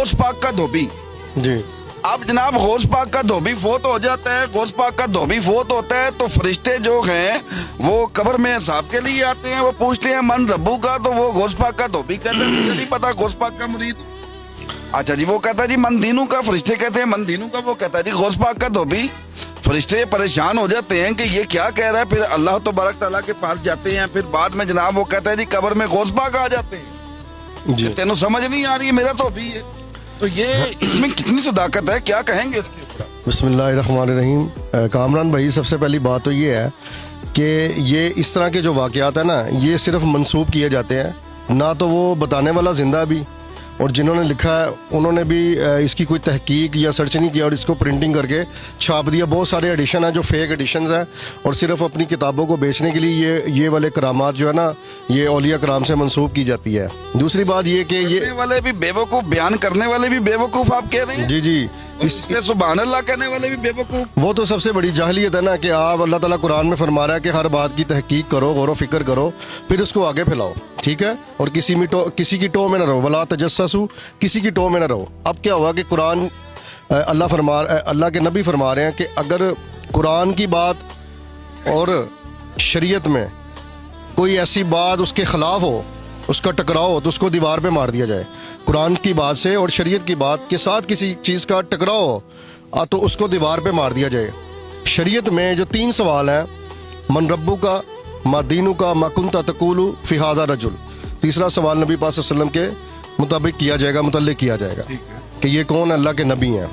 गौस पाक का धोबी जी अब जनाब गौस पाक का धोबी फोत हो जाता है, गौस पाक का धोबी फोत होता है तो फरिश्ते जो हैं वो कब्र में हिसाब के लिए आते हैं। वो पूछते हैं मन रब्बू का, तो वो गौस पाक का धोबी कहते हैं मुझे नहीं पता गौस पाक का मुरीद। अच्छा जी, वो कहता है जी मन दीनू का, फरिश्ते कहते हैं मन दीनू का, वो कहता है जी गौस पाक का धोबी। फरिश्ते परेशान हो जाते हैं कि ये क्या कह रहा है, फिर अल्लाह तबारक तआला के पास जाते हैं। फिर बाद में जनाब वो कहता है जी कब्र में गौस पाक आ जाते हैं, जी तेनों समझ नहीं आ रही है, मेरा धोबी है। तो ये इसमें कितनी सदाकत है, क्या कहेंगे इसके ऊपर? बिस्मिल्लाहिर्रहमानिर्रहीम। कामरान भाई, सबसे पहली बात तो ये है कि ये इस तरह के जो वाक़यात है ना, ये सिर्फ मंसूब किए जाते हैं, ना तो वो बताने वाला जिंदा भी, और जिन्होंने लिखा है उन्होंने भी इसकी कोई तहकीक या सर्च नहीं किया और इसको प्रिंटिंग करके छाप दिया। बहुत सारे एडिशन हैं जो फेक एडिशंस हैं और सिर्फ अपनी किताबों को बेचने के लिए ये वाले करामात जो है ना, ये औलिया कराम से मंसूब की जाती है। दूसरी बात ये कि ये वाले भी बेवकूफ़, बयान करने वाले भी बेवकूफ़ आप कह रहे हैं। जी जी, इसके सुभान अल्लाह कहने वाले भी बेवकूफ़। वो तो सबसे बड़ी जाहिलियत है ना कि आप अल्लाह ताला कुरान में फरमा रहा है कि हर बात की तहकीक करो, गौर व फिक्र करो, फिर उसको आगे फैलाओ, ठीक है, और किसी की टो में ना रहो, वला तजस्ससु, किसी की टो में ना रहो। अब क्या हुआ कि कुरान अल्लाह के नबी फरमा रहे हैं कि अगर कुरान की बात और शरीयत में कोई ऐसी बात उसके खिलाफ हो, उसका टकराव हो, तो उसको दीवार पे मार दिया जाए। कुरान की बात से और शरीयत की बात के साथ किसी चीज़ का टकराव हो तो उसको दीवार पे मार दिया जाए। शरीयत में जो 3 सवाल हैं, मन रब्बू का, मा दीनू का, मा कुंता तकूलू फी हाज़ा रजुल, तीसरा सवाल नबी पाक सल्लल्लाहु अलैहि वसल्लम के मुताबिक किया जाएगा, मुतल्लिक किया जाएगा कि ये कौन अल्लाह के नबी हैं।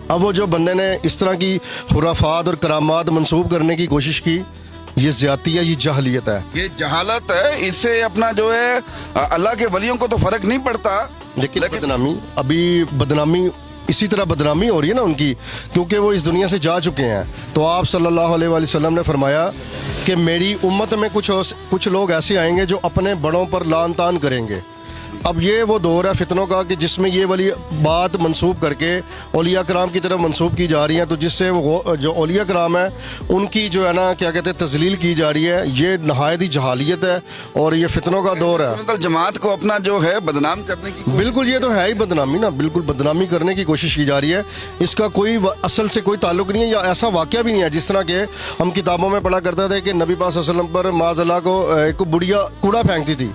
अब वो जो बंदे ने इस तरह की खुराफात और करामात मंसूब करने की कोशिश की, ये ज्यादती है, ये जहलियत है, ये जहालत है। इससे अपना जो है अल्लाह के वलियों को तो फर्क नहीं पड़ता, लेकिन बदनामी, अभी बदनामी इसी तरह बदनामी हो रही है ना उनकी, क्योंकि वो इस दुनिया से जा चुके हैं। तो आप सल्लल्लाहु अलैहि वसल्लम ने फरमाया कि मेरी उम्मत में कुछ लोग ऐसे आएंगे जो अपने बड़ों पर लान तान करेंगे। अब ये वो दौर है फितनों का कि जिसमें ये वाली बात मंसूब करके औलिया कराम की तरफ मंसूब की जा रही है, तो जिससे वो जो औलिया कराम है उनकी जो है ना, क्या कहते हैं, तजलील की जा रही है। ये नहायत ही जहालियत है और ये फितनों का दौर है। मतलब जमात को अपना जो है बदनाम करने की बिल्कुल, ये तो है ही बदनामी ना, बिल्कुल बदनामी करने की कोशिश की जा रही है। इसका कोई असल से कोई ताल्लुक नहीं है या ऐसा वाक़या भी नहीं है। जिस तरह के हम किताबों में पढ़ा करते थे कि नबी पाक सल्लल्लाहु अलैहि वसल्लम पर माज़अल्लाह को एक बुढ़िया कूड़ा फेंकती थी,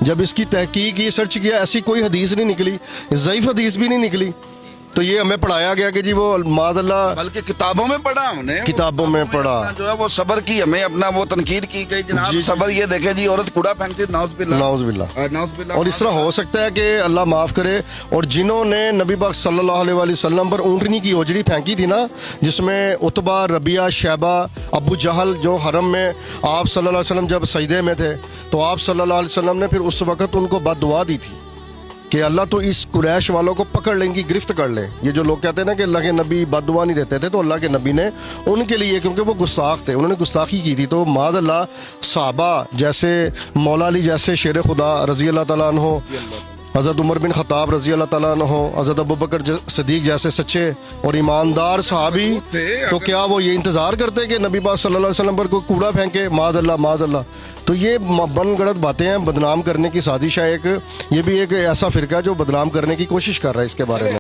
जब इसकी तहकीक ये सर्च किया, ऐसी कोई हदीस नहीं निकली, ज़ईफ़ हदीस भी नहीं निकली। तो ये हमें पढ़ाया गया कि जी वो माज़अल्लाह, बल्कि किताबों में पढ़ा, हमने किताबों में पढ़ा जो है वो सबर की, हमें अपना वो तनकीद की गई जनाब सबर। ये देखे जी औरत कूड़ा फेंकती, नाउज़ुबिल्लाह। और इस तरह हो सकता है कि अल्लाह माफ़ करे। और जिन्होंने नबी पाक सल्लल्लाहु अलैहि वसल्लम पर ऊँटनी की ओजड़ी फेंकी थी ना, जिसमें उतबा, रबिया, शैबा, अबू जहल, जो हरम में आप सल्लल्लाहु अलैहि वसल्लम जब सजदे में थे, तो आप सल्लल्लाहु अलैहि वसल्लम ने फिर उस वक़्त उनको बद्दुआ दी थी कि अल्लाह तो इस कुरैश वालों को पकड़ ले, इनकी गिरफ्त कर ले। ये जो लोग कहते हैं ना कि अल्लाह के नबी बद्दुआ नहीं देते थे, तो अल्लाह के नबी ने उनके लिए, क्योंकि वो गुस्ताख थे, उन्होंने गुस्ताखी की थी, तो माज़ अल्लाह सहाबा जैसे मौला अली जैसे शेर खुदा रज़ी अल्लाह तआला अन्हो, हज़रत उमर बिन ख़त्ताब रज़ी अल्लाह तआला अन्हो, हज़रत अबू बकर सिद्दीक़ जैसे सच्चे और ईमानदार सहाबी, तो क्या वो ये इंतज़ार करते कि नबी पाक सल्लल्लाहु अलैहि वसल्लम पर कोई कूड़ा फेंके? माज़ अल्लाह। तो ये बनगढ़ंत बातें हैं, बदनाम करने की साजिश है एक। ये भी एक ऐसा फ़िरका है जो बदनाम करने की कोशिश कर रहा है इसके बारे में।